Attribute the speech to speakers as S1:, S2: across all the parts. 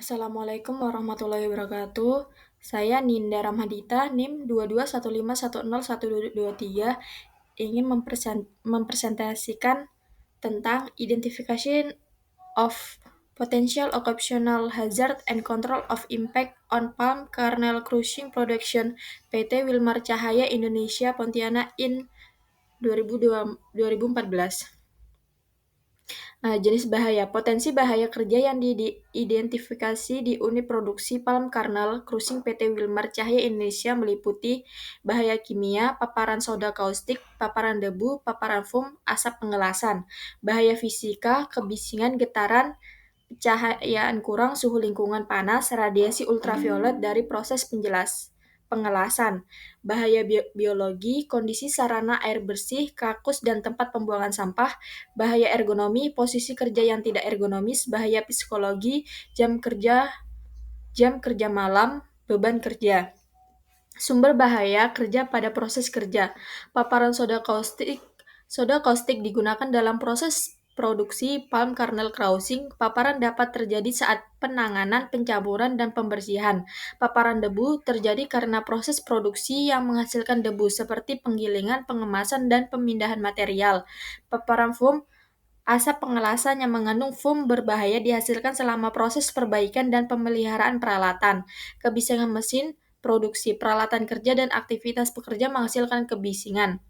S1: Assalamualaikum warahmatullahi wabarakatuh. Saya Ninda Ramhadita, NIM 2215101223, ingin mempresentasikan tentang Identification of Potential Occupational Hazard and Control of Impact on Palm Kernel Crushing Production PT Wilmar Cahaya Indonesia Pontianak in 2014. Jenis bahaya. Potensi bahaya kerja yang diidentifikasi di unit produksi palm kernel crushing PT Wilmar Cahaya Indonesia meliputi bahaya kimia, paparan soda kaustik, paparan debu, paparan foam, asap pengelasan, bahaya fisika, kebisingan, getaran, cahayaan kurang, suhu lingkungan panas, radiasi ultraviolet dari proses pengelasan, bahaya biologi, kondisi sarana air bersih, kakus dan tempat pembuangan sampah, bahaya ergonomi, posisi kerja yang tidak ergonomis, bahaya psikologi, jam kerja malam, beban kerja. Sumber bahaya kerja pada proses kerja. Paparan soda kaustik digunakan dalam proses produksi palm kernel crushing. Paparan dapat terjadi saat penanganan, pencampuran, dan pembersihan. Paparan debu terjadi karena proses produksi yang menghasilkan debu seperti penggilingan, pengemasan, dan pemindahan material. Paparan foam, asap pengelasan yang mengandung foam berbahaya dihasilkan selama proses perbaikan dan pemeliharaan peralatan. Kebisingan mesin, produksi, peralatan kerja, dan aktivitas pekerja menghasilkan kebisingan.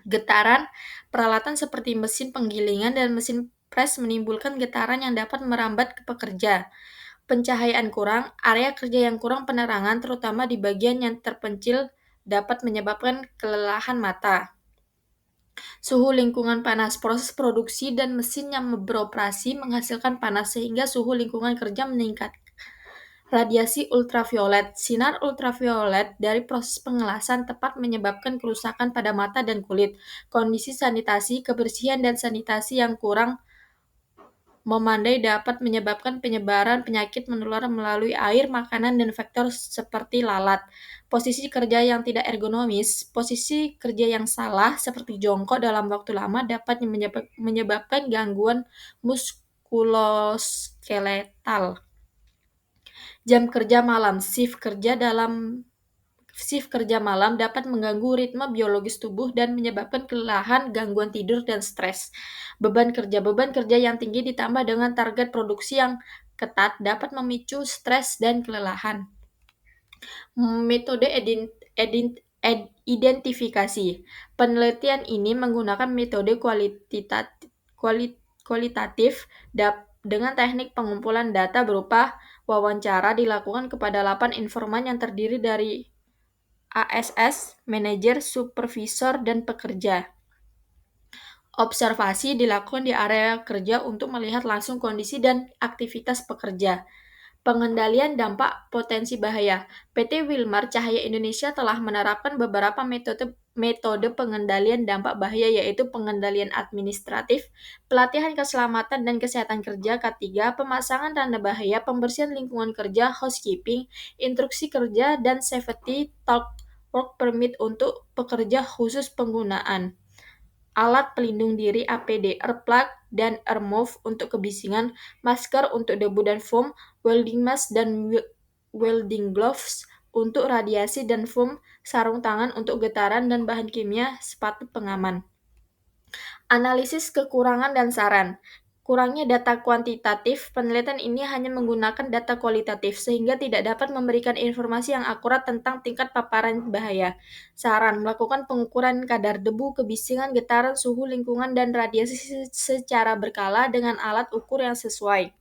S1: Getaran, peralatan seperti mesin penggilingan dan mesin pres menimbulkan getaran yang dapat merambat ke pekerja. Pencahayaan kurang, area kerja yang kurang penerangan terutama di bagian yang terpencil dapat menyebabkan kelelahan mata. Suhu lingkungan panas, proses produksi dan mesin yang beroperasi menghasilkan panas sehingga suhu lingkungan kerja meningkat. Radiasi ultraviolet, sinar ultraviolet dari proses pengelasan tepat menyebabkan kerusakan pada mata dan kulit. Kondisi sanitasi, kebersihan dan sanitasi yang kurang memandai dapat menyebabkan penyebaran penyakit menular melalui air, makanan, dan vektor seperti lalat. Posisi kerja yang tidak ergonomis, posisi kerja yang salah seperti jongkok dalam waktu lama dapat menyebabkan gangguan muskuloskeletal. Jam kerja malam, shift kerja malam dapat mengganggu ritme biologis tubuh dan menyebabkan kelelahan, gangguan tidur, dan stres. Beban kerja yang tinggi ditambah dengan target produksi yang ketat dapat memicu stres dan kelelahan. Metode identifikasi. Penelitian ini menggunakan metode kualitatif dengan teknik pengumpulan data berupa wawancara dilakukan kepada 8 informan yang terdiri dari ASS, manajer, supervisor, dan pekerja. Observasi dilakukan di area kerja untuk melihat langsung kondisi dan aktivitas pekerja. Pengendalian dampak potensi bahaya. PT Wilmar Cahaya Indonesia telah menerapkan beberapa metode pengendalian dampak bahaya yaitu pengendalian administratif, pelatihan keselamatan dan kesehatan kerja K3, pemasangan tanda bahaya, pembersihan lingkungan kerja, housekeeping, instruksi kerja, dan safety talk work permit untuk pekerja khusus penggunaan alat pelindung diri APD, earplug, dan earmuff untuk kebisingan, masker untuk debu dan foam, welding mask dan welding gloves untuk radiasi dan foam, sarung tangan untuk getaran dan bahan kimia, sepatu pengaman. Analisis kekurangan dan saran. Kurangnya data kuantitatif, penelitian ini hanya menggunakan data kualitatif sehingga tidak dapat memberikan informasi yang akurat tentang tingkat paparan bahaya. Saran, melakukan pengukuran kadar debu, kebisingan, getaran, suhu lingkungan, dan radiasi secara berkala dengan alat ukur yang sesuai.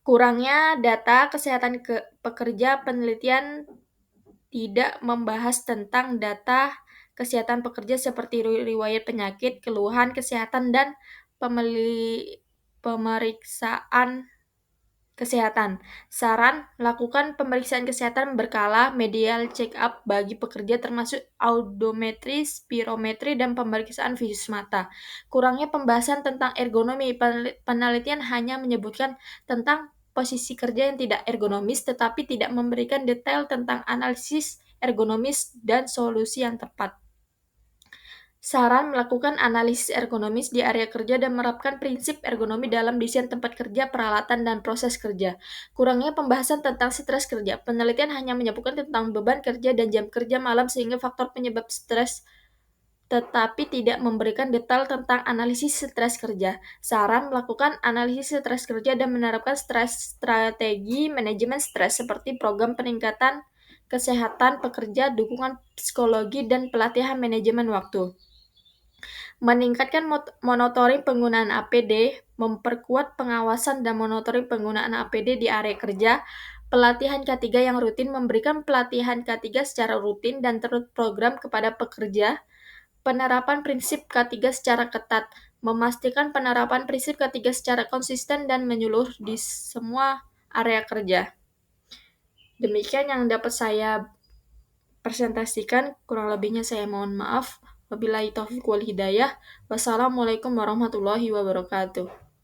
S1: Kurangnya data kesehatan pekerja, penelitian tidak membahas tentang data kesehatan pekerja seperti riwayat penyakit, keluhan kesehatan, dan pemeriksaan kesehatan. Saran, lakukan pemeriksaan kesehatan berkala, medial check-up bagi pekerja termasuk audiometri, spirometri, dan pemeriksaan visus mata. Kurangnya pembahasan tentang ergonomi, penelitian hanya menyebutkan tentang posisi kerja yang tidak ergonomis tetapi tidak memberikan detail tentang analisis ergonomis dan solusi yang tepat. Saran melakukan analisis ergonomis di area kerja dan menerapkan prinsip ergonomi dalam desain tempat kerja, peralatan, dan proses kerja. Kurangnya pembahasan tentang stres kerja. Penelitian hanya menyebutkan tentang beban kerja dan jam kerja malam sehingga faktor penyebab stres tetapi tidak memberikan detail tentang analisis stres kerja. Saran melakukan analisis stres kerja dan menerapkan strategi manajemen stres seperti program peningkatan kesehatan pekerja, dukungan psikologi, dan pelatihan manajemen waktu. Meningkatkan monitoring penggunaan APD, memperkuat pengawasan dan monitoring penggunaan APD di area kerja, pelatihan K3 yang rutin, memberikan pelatihan K3 secara rutin dan terprogram kepada pekerja, penerapan prinsip K3 secara ketat, memastikan penerapan prinsip K3 secara konsisten dan menyeluruh di semua area kerja. Demikian yang dapat saya presentasikan, kurang lebihnya saya mohon maaf. Wabillahi taufiq wal hidayah. Wassalamualaikum warahmatullahi wabarakatuh.